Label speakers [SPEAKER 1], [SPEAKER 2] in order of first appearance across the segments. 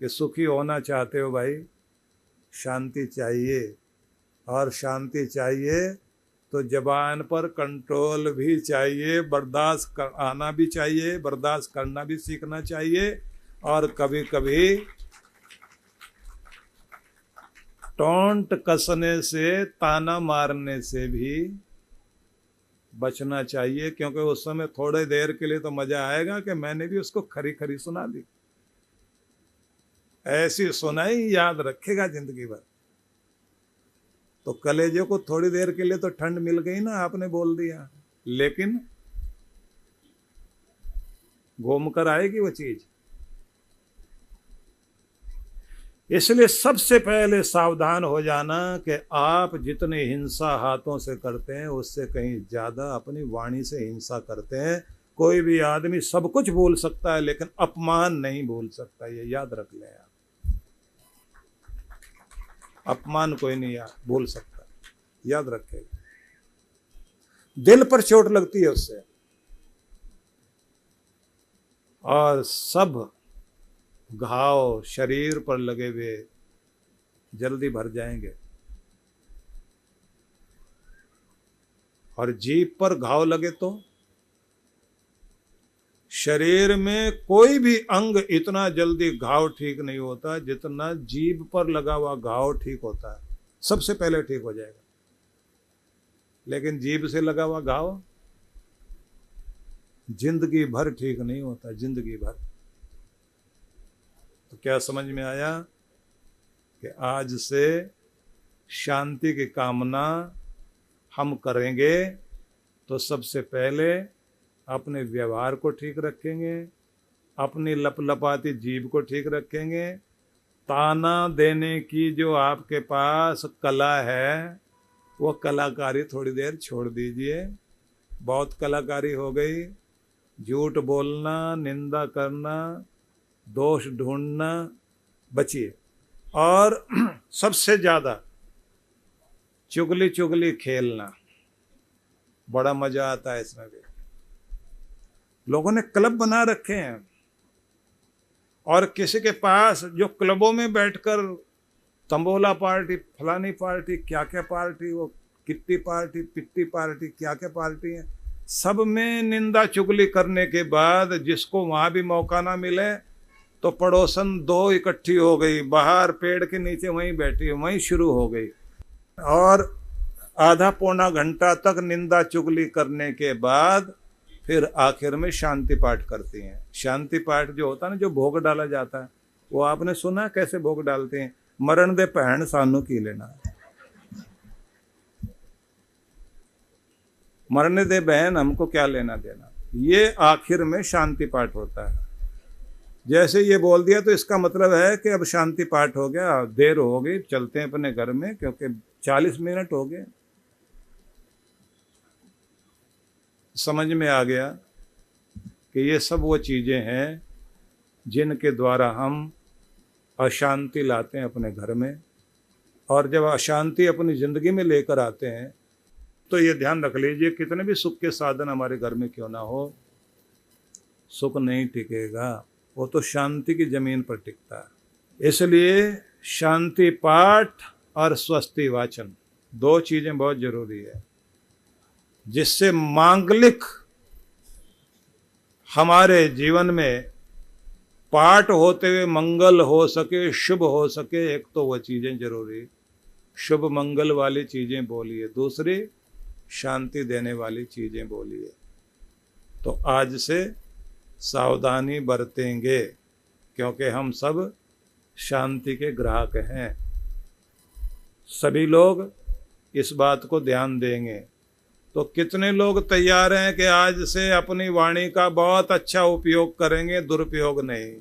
[SPEAKER 1] कि सुखी होना चाहते हो भाई, शांति चाहिए, और शांति चाहिए तो जबान पर कंट्रोल भी चाहिए, आना भी चाहिए, बर्दाश्त करना भी सीखना चाहिए, और कभी कभी टोंट कसने से, ताना मारने से भी बचना चाहिए, क्योंकि उस समय थोड़े देर के लिए तो मजा आएगा कि मैंने भी उसको खरी खरी सुना दी। ऐसी सुनाई याद रखेगा जिंदगी भर। तो कलेजे को थोड़ी देर के लिए तो ठंड मिल गई ना, आपने बोल दिया, लेकिन घूम कर आएगी वो चीज। इसलिए सबसे पहले सावधान हो जाना कि आप जितनी हिंसा हाथों से करते हैं उससे कहीं ज्यादा अपनी वाणी से हिंसा करते हैं। कोई भी आदमी सब कुछ भूल सकता है लेकिन अपमान नहीं भूल सकता, ये याद रख लें आप। अपमान कोई नहीं भूल सकता, याद रखेगा। दिल पर चोट लगती है उससे, और सब घाव शरीर पर लगे हुए जल्दी भर जाएंगे। और जीभ पर घाव लगे तो शरीर में कोई भी अंग इतना जल्दी घाव ठीक नहीं होता जितना जीभ पर लगा हुआ घाव ठीक होता है। सबसे पहले ठीक हो जाएगा, लेकिन जीभ से लगा हुआ घाव जिंदगी भर ठीक नहीं होता, जिंदगी भर। तो क्या समझ में आया कि आज से शांति की कामना हम करेंगे तो सबसे पहले अपने व्यवहार को ठीक रखेंगे, अपनी लपलपाती जीभ को ठीक रखेंगे। ताना देने की जो आपके पास कला है वो कलाकारी थोड़ी देर छोड़ दीजिए, बहुत कलाकारी हो गई। झूठ बोलना, निंदा करना, दोष ढूंढना बचिए। और सबसे ज्यादा चुगली चुगली खेलना, बड़ा मजा आता है इसमें भी। लोगों ने क्लब बना रखे हैं, और किसी के पास जो क्लबों में बैठकर तंबोला पार्टी, फलानी पार्टी, क्या क्या पार्टी, वो किट्टी पार्टी, पिट्टी पार्टी, क्या क्या पार्टी है, सब में निंदा चुगली करने के बाद जिसको वहां भी मौका ना मिले तो पड़ोसन दो इकट्ठी हो गई, बाहर पेड़ के नीचे वहीं बैठी, वहीं शुरू हो गई, और आधा पौना घंटा तक निंदा चुगली करने के बाद फिर आखिर में शांति पाठ करती हैं। शांति पाठ जो होता है ना, जो भोग डाला जाता है, वो आपने सुना कैसे भोग डालते हैं? मरण दे भैन सानू की लेना, मरने दे बहन हमको क्या लेना देना। ये आखिर में शांति पाठ होता है। जैसे ये बोल दिया तो इसका मतलब है कि अब शांति पाठ हो गया, देर हो गई, चलते हैं अपने घर में, क्योंकि 40 मिनट हो गए। समझ में आ गया कि ये सब वो चीजें हैं जिनके द्वारा हम अशांति लाते हैं अपने घर में। और जब अशांति अपनी जिंदगी में लेकर आते हैं तो ये ध्यान रख लीजिए, कितने भी सुख के साधन हमारे घर में क्यों ना हो, सुख नहीं टिकेगा, वो तो शांति की जमीन पर टिकता है। इसलिए शांति पाठ और स्वस्ति वाचन दो चीजें बहुत जरूरी है, जिससे मांगलिक हमारे जीवन में पाठ होते हुए मंगल हो सके, शुभ हो सके। एक तो वह चीजें जरूरी, शुभ मंगल वाली चीजें बोलिए, दूसरी शांति देने वाली चीजें बोलिए। तो आज से सावधानी बरतेंगे, क्योंकि हम सब शांति के ग्राहक हैं। सभी लोग इस बात को ध्यान देंगे। तो कितने लोग तैयार हैं कि आज से अपनी वाणी का बहुत अच्छा उपयोग करेंगे, दुरुपयोग नहीं।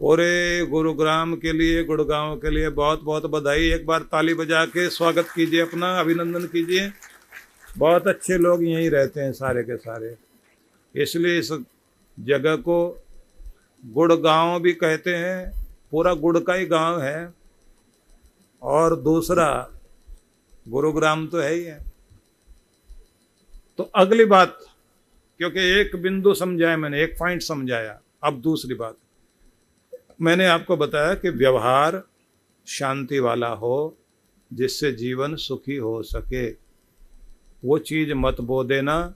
[SPEAKER 1] पूरे गुरुग्राम के लिए, गुड़गांव के लिए बहुत बहुत बधाई। एक बार ताली बजा के स्वागत कीजिए, अपना अभिनंदन कीजिए। बहुत अच्छे लोग यहीं रहते हैं सारे के सारे, इसलिए इस जगह को गुड़गांव भी कहते हैं, पूरा गुड़ का ही गांव है। और दूसरा गुरुग्राम तो है ही है। तो अगली बात, क्योंकि एक बिंदु समझाया मैंने, एक पॉइंट समझाया, अब दूसरी बात। मैंने आपको बताया कि व्यवहार शांति वाला हो, जिससे जीवन सुखी हो सके। वो चीज़ मत बो देना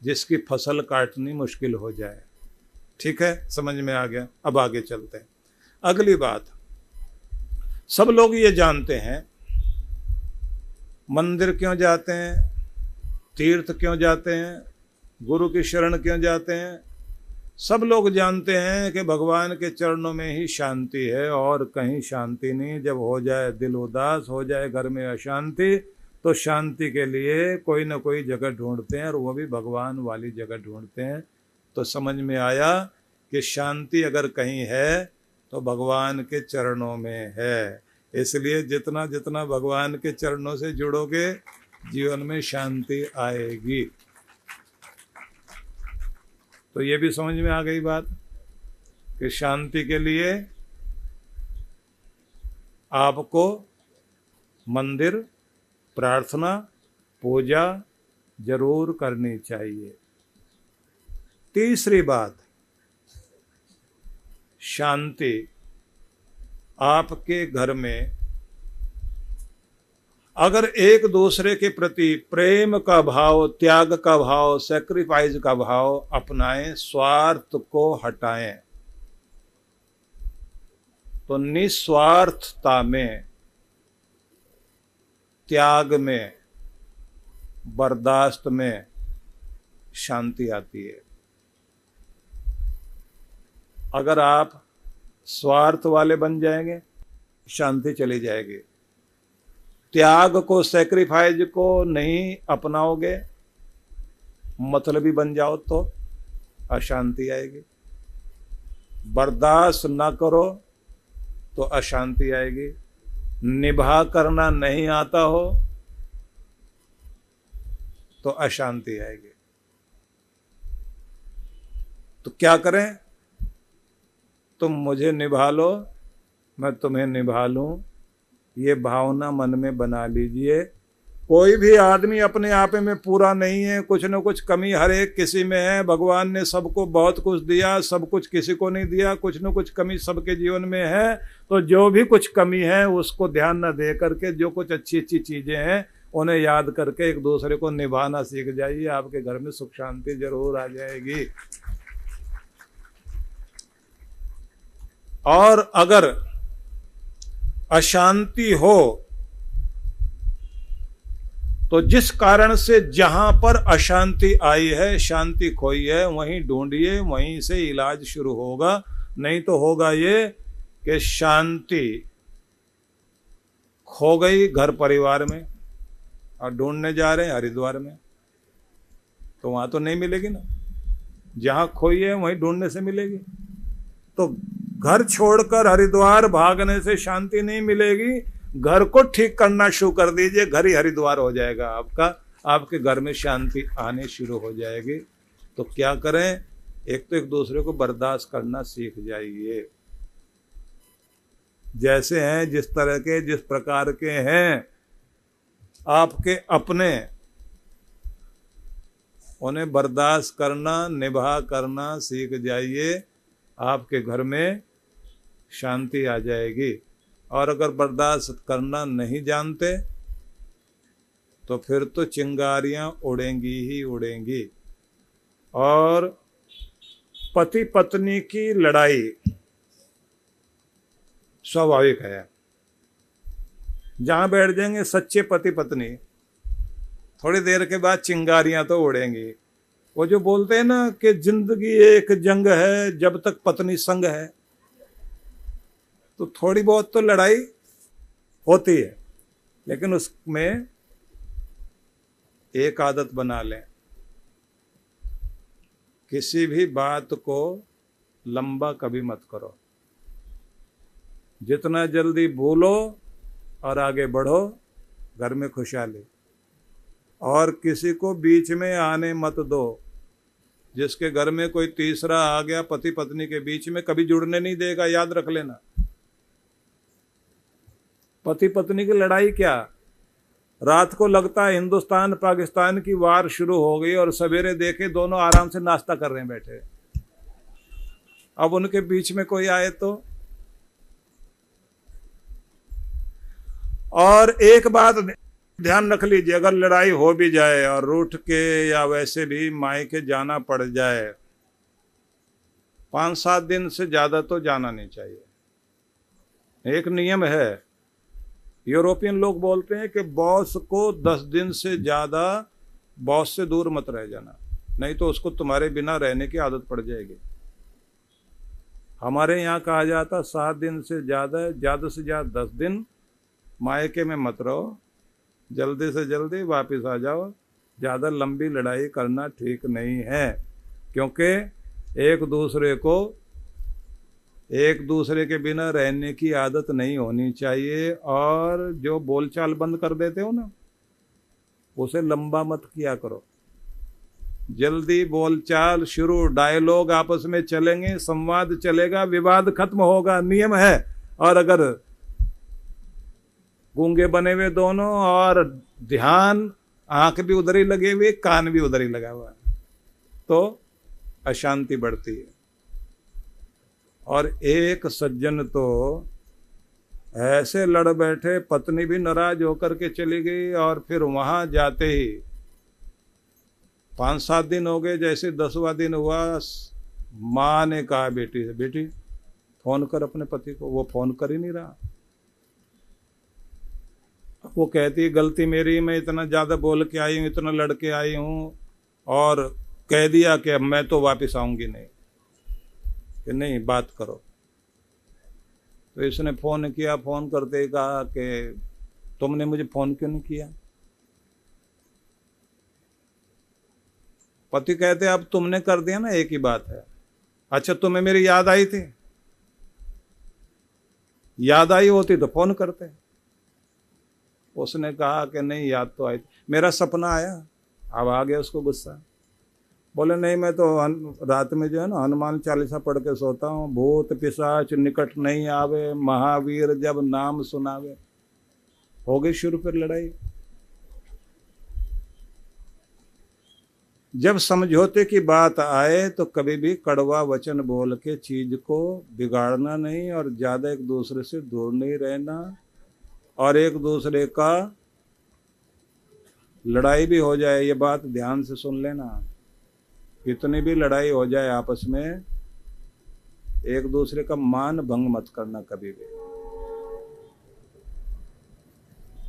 [SPEAKER 1] जिसकी फसल काटनी मुश्किल हो जाए। ठीक है, समझ में आ गया। अब आगे चलते हैं। अगली बात, सब लोग ये जानते हैं मंदिर क्यों जाते हैं, तीर्थ क्यों जाते हैं, गुरु की शरण क्यों जाते हैं। सब लोग जानते हैं कि भगवान के चरणों में ही शांति है और कहीं शांति नहीं। जब हो जाए दिल उदास, हो जाए घर में अशांति, तो शांति के लिए कोई ना कोई जगह ढूंढते हैं और वो भी भगवान वाली जगह ढूंढते हैं। तो समझ में आया कि शांति अगर कहीं है तो भगवान के चरणों में है। इसलिए जितना जितना भगवान के चरणों से जुड़ोगे, जीवन में शांति आएगी। तो ये भी समझ में आ गई बात कि शांति के लिए आपको मंदिर, प्रार्थना, पूजा जरूर करनी चाहिए। तीसरी बात, शांति आपके घर में अगर एक दूसरे के प्रति प्रेम का भाव, त्याग का भाव, सैक्रिफाइस का भाव अपनाएं, स्वार्थ को हटाएं, तो निस्वार्थता में, त्याग में, बर्दाश्त में शांति आती है। अगर आप स्वार्थ वाले बन जाएंगे, शांति चली जाएगी। त्याग को, सैक्रिफाइस को नहीं अपनाओगे, मतलबी बन जाओ तो अशांति आएगी। बर्दाश्त ना करो तो अशांति आएगी। निभा करना नहीं आता हो तो अशांति आएगी। तो क्या करें? तुम मुझे निभा लो, मैं तुम्हें निभा लूं, ये भावना मन में बना लीजिए। कोई भी आदमी अपने आप में पूरा नहीं है, कुछ न कुछ कमी हर एक किसी में है। भगवान ने सबको बहुत कुछ दिया, सब कुछ किसी को नहीं दिया, कुछ न कुछ कमी सबके जीवन में है। तो जो भी कुछ कमी है उसको ध्यान न दे करके, जो कुछ अच्छी अच्छी चीजें हैं उन्हें याद करके एक दूसरे को निभाना सीख जाइए। आपके घर में सुख शांति जरूर आ जाएगी। और अगर अशांति हो तो जिस कारण से जहां पर अशांति आई है, शांति खोई है, वहीं ढूंढिए, वहीं से इलाज शुरू होगा। नहीं तो होगा ये कि शांति खो गई घर परिवार में और ढूंढने जा रहे हैं हरिद्वार में, तो वहां तो नहीं मिलेगी ना। जहां खोई है वहीं ढूंढने से मिलेगी। तो घर छोड़कर हरिद्वार भागने से शांति नहीं मिलेगी। घर को ठीक करना शुरू कर दीजिए, घर ही हरिद्वार हो जाएगा आपका। आपके घर में शांति आने शुरू हो जाएगी। तो क्या करें? एक तो एक दूसरे को बर्दाश्त करना सीख जाइए। जैसे हैं, जिस तरह के, जिस प्रकार के हैं आपके अपने, उन्हें बर्दाश्त करना, निभा करना सीख जाइए। आपके घर में शांति आ जाएगी। और अगर बर्दाश्त करना नहीं जानते तो फिर तो चिंगारियां उड़ेंगी ही उड़ेंगी। और पति पत्नी की लड़ाई स्वाभाविक है। जहां बैठ जाएंगे सच्चे पति पत्नी, थोड़ी देर के बाद चिंगारियां तो उड़ेंगी। वो जो बोलते हैं ना कि जिंदगी एक जंग है जब तक पत्नी संग है, तो थोड़ी बहुत तो लड़ाई होती है, लेकिन उसमें एक आदत बना लें, किसी भी बात को लंबा कभी मत करो। जितना जल्दी भूलो और आगे बढ़ो, घर में खुशहाली। और किसी को बीच में आने मत दो। जिसके घर में कोई तीसरा आ गया पति पत्नी के बीच में, कभी जुड़ने नहीं देगा, याद रख लेना। पति पत्नी की लड़ाई क्या, रात को लगता है हिंदुस्तान पाकिस्तान की वार शुरू हो गई और सवेरे देखे दोनों आराम से नाश्ता कर रहे हैं बैठे। अब उनके बीच में कोई आए तो और एक बात ध्यान रख लीजिए, अगर लड़ाई हो भी जाए और रूठ के या वैसे भी मायके जाना पड़ जाए, 5-7 दिन से ज्यादा तो जाना नहीं चाहिए। एक नियम है, यूरोपियन लोग बोलते हैं कि बॉस को 10 दिन से ज्यादा बॉस से दूर मत रह जाना, नहीं तो उसको तुम्हारे बिना रहने की आदत पड़ जाएगी। हमारे यहाँ कहा जाता 7 दिन से ज्यादा से ज्यादा 10 दिन मायके में मत रहो, जल्दी से जल्दी वापस आ जाओ। ज़्यादा लंबी लड़ाई करना ठीक नहीं है, क्योंकि एक दूसरे के बिना रहने की आदत नहीं होनी चाहिए। और जो बोलचाल बंद कर देते हो ना, उसे लंबा मत किया करो। जल्दी बोलचाल शुरू, डायलॉग आपस में चलेंगे, संवाद चलेगा, विवाद खत्म होगा, नियम है। और अगर गूंगे बने हुए दोनों और ध्यान, आंख भी उधर ही लगे हुए, कान भी उधर ही लगा हुआ, तो अशांति बढ़ती है। और एक सज्जन तो ऐसे लड़ बैठे, पत्नी भी नाराज होकर के चली गई, और फिर वहां जाते ही 5-7 दिन हो गए, जैसे 10वां दिन हुआ, माँ ने कहा बेटी से, बेटी फोन कर अपने पति को। वो फोन कर ही नहीं रहा। वो कहती गलती मेरी, मैं इतना ज़्यादा बोल के आई हूँ, इतना लड़ के आई हूँ, और कह दिया कि अब मैं तो वापस आऊँगी नहीं, कि नहीं बात करो। तो इसने फ़ोन किया, फ़ोन करते ही कहा कि तुमने मुझे फ़ोन क्यों नहीं किया। पति कहते अब तुमने कर दिया ना, एक ही बात है। अच्छा तुम्हें मेरी याद आई थी? याद आई होती तो फ़ोन करते। उसने कहा कि नहीं, याद तो आई थी, मेरा सपना आया। अब आ गया उसको गुस्सा। बोले नहीं, मैं तो रात में जो है ना हनुमान चालीसा पढ़ के सोता हूँ, भूत पिशाच निकट नहीं आवे, महावीर जब नाम सुनावे। हो गई शुरू फिर लड़ाई। जब समझौते की बात आए तो कभी भी कड़वा वचन बोल के चीज को बिगाड़ना नहीं, और ज्यादा एक दूसरे से दूर नहीं रहना। और एक दूसरे का लड़ाई भी हो जाए, ये बात ध्यान से सुन लेना, कितनी भी लड़ाई हो जाए आपस में, एक दूसरे का मान भंग मत करना कभी भी।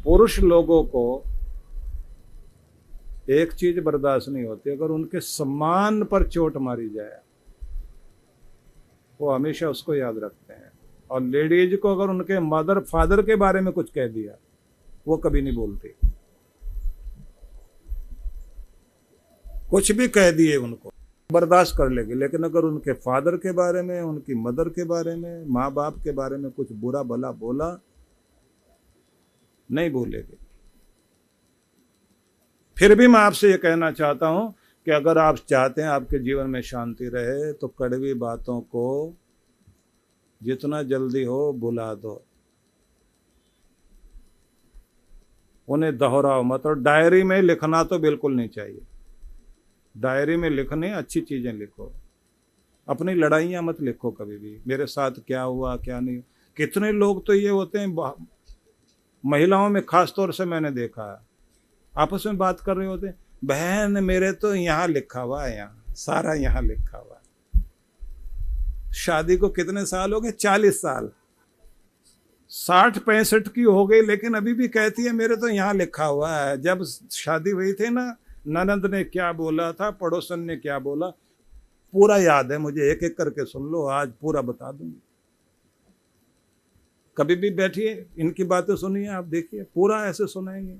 [SPEAKER 1] पुरुष लोगों को एक चीज बर्दाश्त नहीं होती, अगर उनके सम्मान पर चोट मारी जाए, वो हमेशा उसको याद रखते हैं। और लेडीज को अगर उनके मदर फादर के बारे में कुछ कह दिया, वो कभी नहीं बोलती। कुछ भी कह दिए उनको बर्दाश्त कर लेगी, लेकिन अगर उनके फादर के बारे में, उनकी मदर के बारे में, माँ बाप के बारे में कुछ बुरा भला बोला, नहीं बोलेगी। फिर भी मैं आपसे ये कहना चाहता हूं कि अगर आप चाहते हैं आपके जीवन में शांति रहे, तो कड़वी बातों को जितना जल्दी हो भुला दो, उन्हें दोहराओ मत। और डायरी में लिखना तो बिल्कुल नहीं चाहिए। डायरी में लिखने अच्छी चीजें लिखो, अपनी लड़ाइयाँ मत लिखो कभी भी, मेरे साथ क्या हुआ क्या नहीं। कितने लोग तो ये होते हैं, महिलाओं में खास तौर से मैंने देखा है, आपस में बात कर रहे होते हैं, बहन मेरे तो यहाँ लिखा हुआ है, यहाँ सारा यहाँ लिखा हुआ है। शादी को कितने साल हो गए? 40 साल, 60-65 की हो गई, लेकिन अभी भी कहती है मेरे तो यहाँ लिखा हुआ है। जब शादी हुई थी ना, ननद ने क्या बोला था, पड़ोसन ने क्या बोला, पूरा याद है मुझे, एक एक करके सुन लो, आज पूरा बता दूंगी। कभी भी बैठिए, इनकी बातें सुनिए, आप देखिए पूरा ऐसे सुनाएंगे।